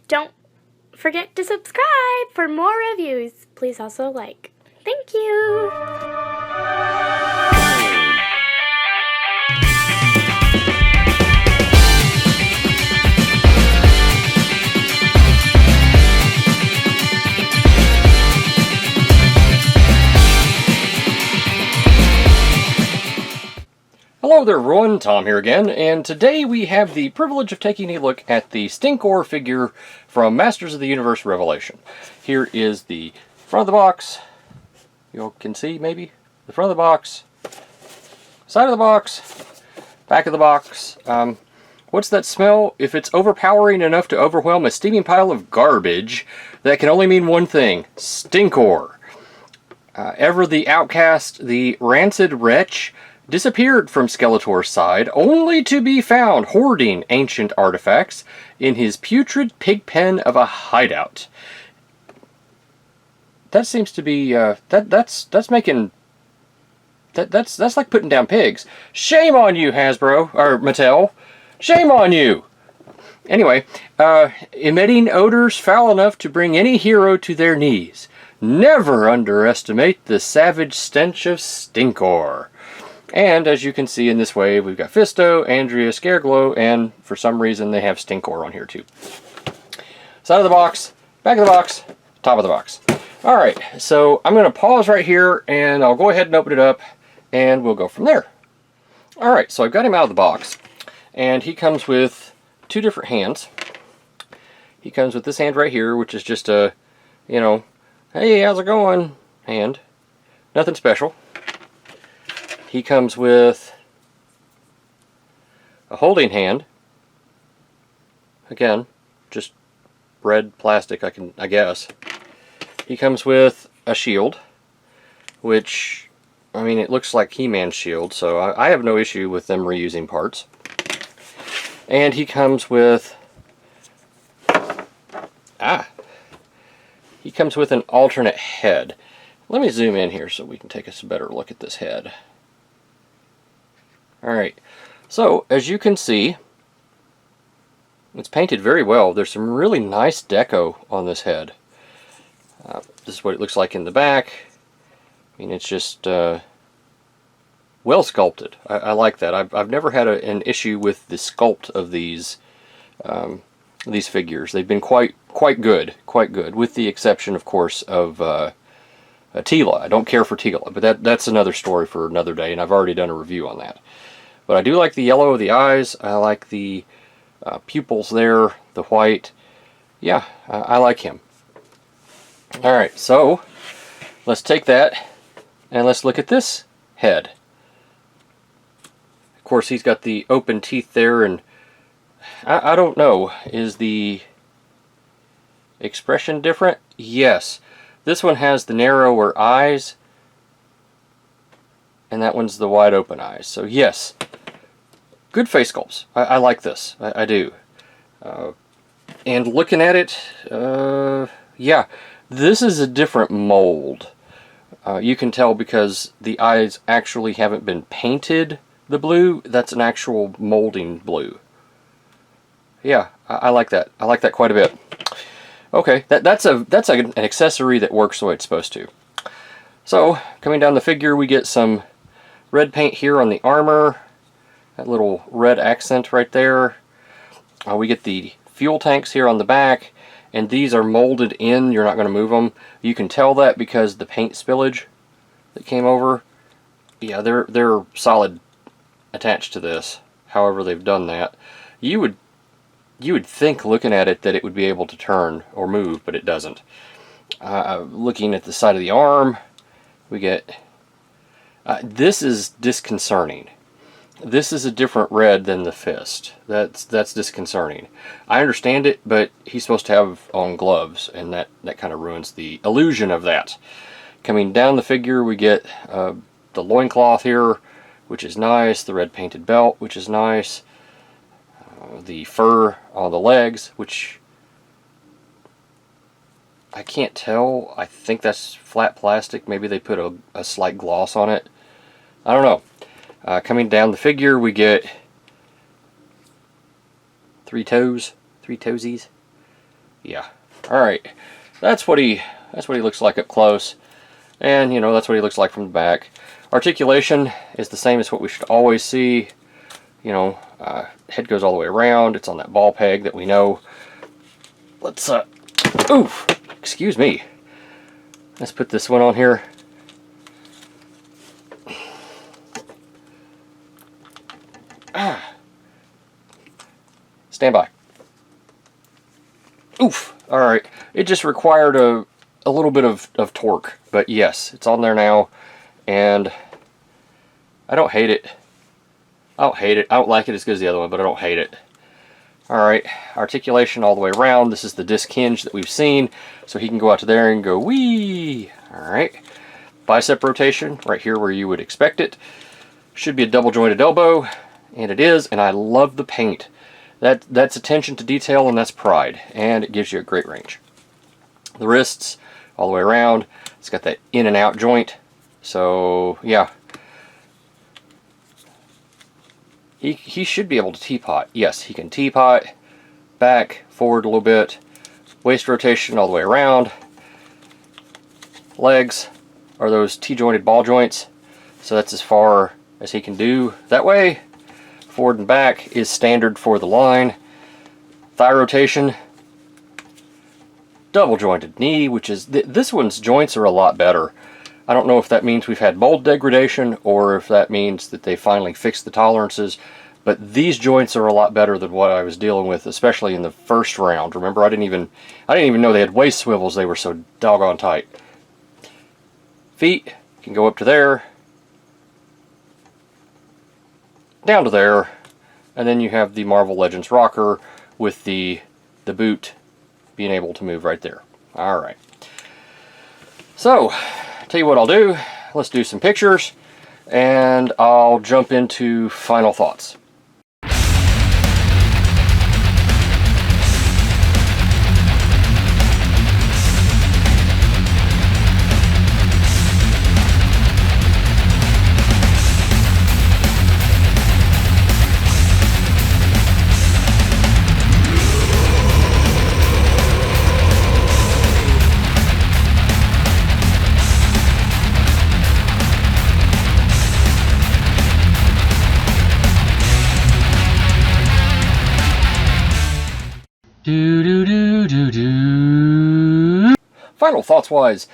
don't forget to subscribe for more reviews. Please also like. Thank you! Hello there everyone, Tom here again, and today we have the privilege of taking a look at the Stinkor figure from Masters of the Universe Revelation. Here is the front of the box. You all can see, maybe? The front of the box, side of the box, back of the box. What's that smell? If it's overpowering enough to overwhelm a steaming pile of garbage, that can only mean one thing: Stinkor. Ever the outcast, the rancid wretch, disappeared from Skeletor's side, only to be found hoarding ancient artifacts in his putrid pigpen of a hideout. That seems to be that's like putting down pigs. Shame on you, Hasbro or Mattel. Shame on you. Anyway, emitting odors foul enough to bring any hero to their knees. Never underestimate the savage stench of Stinkor. And as you can see in this wave, we've got Fisto, Andrea, Scareglow, and for some reason they have Stinkor on here too. Side of the box, back of the box, top of the box. Alright, so I'm going to pause right here and I'll go ahead and open it up and we'll go from there. Alright, so I've got him out of the box and he comes with two different hands. He comes with this hand right here, which is just a, you know, hey, how's it going hand. Nothing special. He comes with a holding hand. Again, just red plastic, I guess. He comes with a shield, which, I mean, it looks like He-Man's shield, so I have no issue with them reusing parts. And he comes with, he comes with an alternate head. Let me zoom in here so we can take a better look at this head. Alright, so as you can see, it's painted very well. There's some really nice deco on this head. This is what it looks like in the back. I mean, it's just well sculpted. I like that. I've never had an issue with the sculpt of these figures. They've been quite good, with the exception, of course, of Tila. I don't care for Tila, but that's another story for another day, and I've already done a review on that. But I do like the yellow of the eyes. I like the pupils there, the white. Yeah, I like him. Alright, so let's take that and let's look at this head. Of course, he's got the open teeth there, and I don't know, is the expression different? Yes. This one has the narrower eyes, and that one's the wide open eyes. So yes, good face sculpts. I like this. I do. And looking at it, yeah, this is a different mold. You can tell because the eyes actually haven't been painted the blue. That's an actual molding blue. Yeah, I like that. I like that quite a bit. Okay, that's an accessory that works the way it's supposed to. So, coming down the figure, we get some red paint here on the armor. That little red accent right there. We get the fuel tanks here on the back, and these are molded in. You're not going to move them. You can tell that because the paint spillage that came over. Yeah, they're solid attached to this. However they've done that. You would think, looking at it, that it would be able to turn or move, but it doesn't. Looking at the side of the arm, we get... this is disconcerting. This is a different red than the fist. That's disconcerting. I understand it, but he's supposed to have on gloves, and that kind of ruins the illusion of that. Coming down the figure, we get the loincloth here, which is nice. The red painted belt, which is nice. The fur on the legs, which I can't tell. I think that's flat plastic. Maybe they put a slight gloss on it. I don't know. Coming down the figure, we get three toesies. Yeah. All right. That's what he looks like up close. And, you know, that's what he looks like from the back. Articulation is the same as what we should always see. You know, head goes all the way around. It's on that ball peg that we know. Let's, oof, excuse me. Let's put this one on here. Stand by. Oof. All right. It just required a little bit of torque. But yes, it's on there now. And I don't hate it. I don't hate it. I don't like it as good as the other one, but I don't hate it. Alright, articulation all the way around. This is the disc hinge that we've seen. So he can go out to there and go, whee! Alright. Bicep rotation, right here where you would expect it. Should be a double jointed elbow, and it is, and I love the paint. That's attention to detail, and that's pride, and it gives you a great range. The wrists, all the way around. It's got that in and out joint. So, yeah. He should be able to teapot. Yes, he can teapot, back, forward a little bit, waist rotation all the way around. Legs are those T-jointed ball joints, so that's as far as he can do that way. Forward and back is standard for the line. Thigh rotation, double jointed knee, which is, this one's joints are a lot better. I don't know if that means we've had mold degradation or if that means that they finally fixed the tolerances, but these joints are a lot better than what I was dealing with, especially in the first round. Remember, I didn't even know they had waist swivels. They were so doggone tight. Feet can go up to there, down to there, and then you have the Marvel Legends rocker with the boot being able to move right there. All right. So, tell you what I'll do, let's do some pictures, and I'll jump into final thoughts. Final thoughts wise,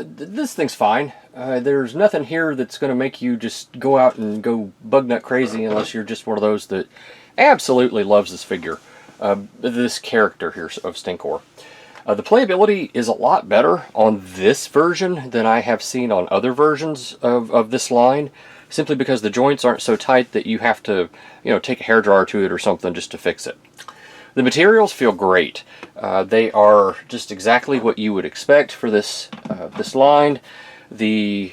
this thing's fine. There's nothing here that's going to make you just go out and go bug nut crazy unless you're just one of those that absolutely loves this figure, this character here of Stinkor. The playability is a lot better on this version than I have seen on other versions of this line, simply because the joints aren't so tight that you have to, you know, take a hairdryer to it or something just to fix it. The materials feel great. They are just exactly what you would expect for this this line. The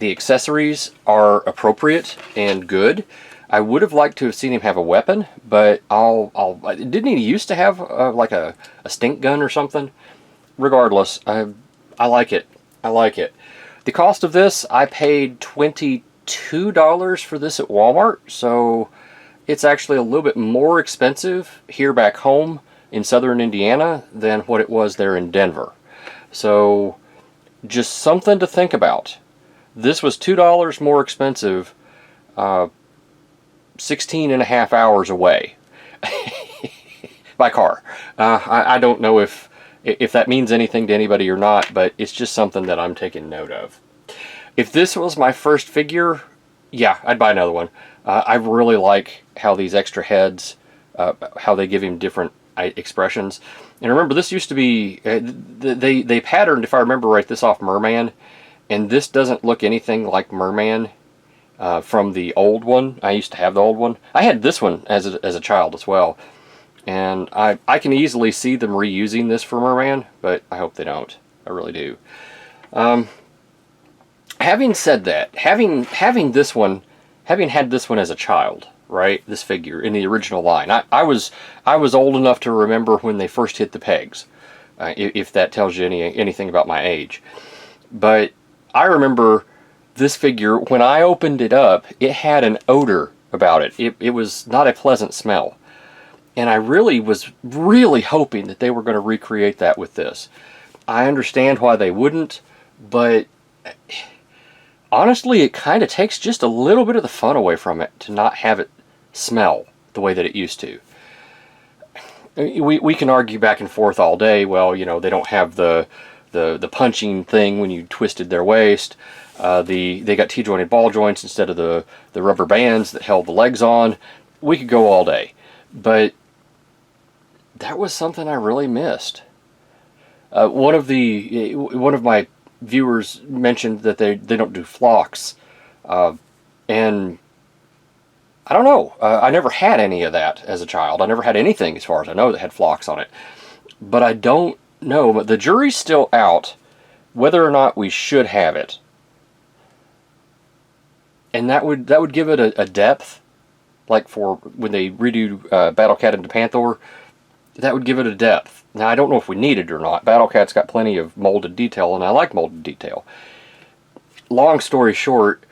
accessories are appropriate and good. I would have liked to have seen him have a weapon, but didn't he used to have like a stink gun or something? Regardless, I like it. I like it. The cost of this, I paid $22 for this at Walmart, so it's actually a little bit more expensive here back home in southern Indiana than what it was there in Denver. So just something to think about. This was $2 more expensive 16 and a half hours away by car. I don't know if that means anything to anybody or not, but it's just something that I'm taking note of. If this was my first figure, yeah, I'd buy another one. I really like how these extra heads, how they give him different expressions. And remember, this used to be, they patterned, if I remember right, this off Merman. And this doesn't look anything like Merman from the old one. I used to have the old one. I had this one as a child as well. And I can easily see them reusing this for Merman, but I hope they don't. I really do. Having said that, having this one, having had this one as a child, right, this figure in the original line, I was old enough to remember when they first hit the pegs, if that tells you anything about my age. But I remember this figure, when I opened it up, it had an odor about it. It was not a pleasant smell. And I really was really hoping that they were going to recreate that with this. I understand why they wouldn't, but honestly, it kind of takes just a little bit of the fun away from it to not have it smell the way that it used to. We can argue back and forth all day. Well, you know, they don't have the punching thing when you twisted their waist. They got T-jointed ball joints instead of the rubber bands that held the legs on. We could go all day, but that was something I really missed. One of my viewers mentioned that they don't do flocks, and I don't know. I never had any of that as a child. I never had anything, as far as I know, that had flocks on it. But I don't know. But the jury's still out whether or not we should have it. And that would give it a depth, like for when they redo Battle Cat into Panther. That would give it a depth. Now, I don't know if we need it or not. Battle Cat's got plenty of molded detail, and I like molded detail. Long story short,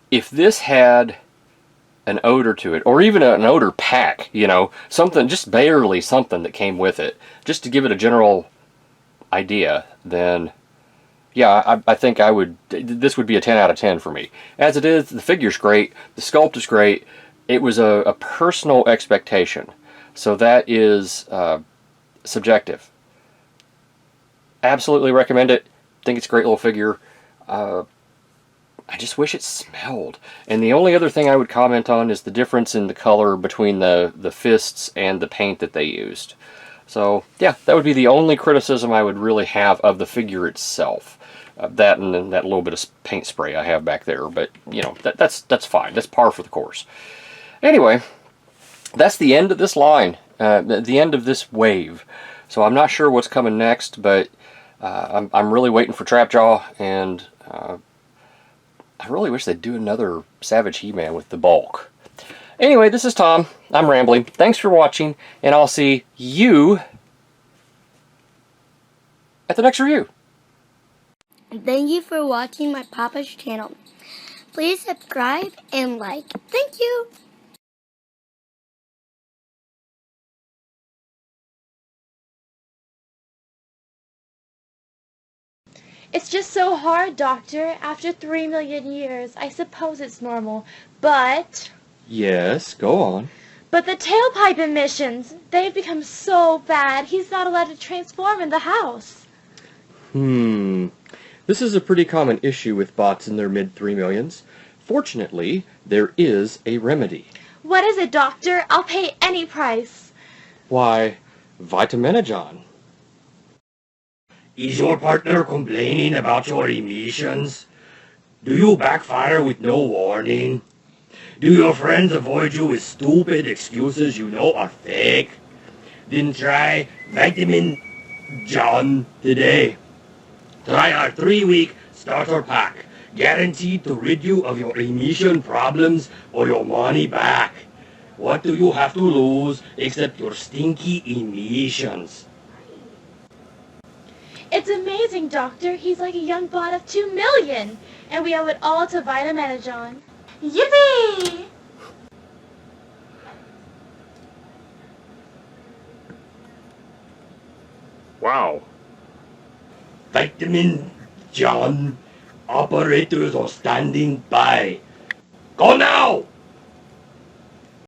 if this had an odor to it, or even an odor pack, you know, something, just barely something that came with it, just to give it a general idea, then yeah, I think this would be a 10 out of 10 for me. As it is, the figure's great, the sculpt is great, it was a personal expectation, so that is subjective. Absolutely recommend it, think it's a great little figure. I just wish it smelled. And the only other thing I would comment on is the difference in the color between the fists and the paint that they used. So yeah, that would be the only criticism I would really have of the figure itself. That and then that little bit of paint spray I have back there. But you know, that's fine. That's par for the course. Anyway, that's the end of this line. The end of this wave. So I'm not sure what's coming next, but I'm really waiting for Trapjaw, and I really wish they'd do another Savage He-Man with the bulk. Anyway, this is Tom. I'm rambling. Thanks for watching, and I'll see you at the next review. Thank you for watching my Papa's channel. Please subscribe and like. Thank you. It's just so hard, Doctor. After 3 million years, I suppose it's normal. But Yes, go on. the tailpipe emissions, they've become so bad, he's not allowed to transform in the house. This is a pretty common issue with bots in their mid-3 millions. Fortunately, there is a remedy. What is it, Doctor? I'll pay any price. Why, Vitaminogen. Is your partner complaining about your emissions? Do you backfire with no warning? Do your friends avoid you with stupid excuses you know are fake? Then try Vitamin John today. Try our 3-week starter pack, guaranteed to rid you of your emission problems or your money back. What do you have to lose except your stinky emissions? It's amazing, Doctor. He's like a young bot of 2 million. And we owe it all to Vitaminogen. Yippee! Wow. Vitamin John, operators are standing by. Go now!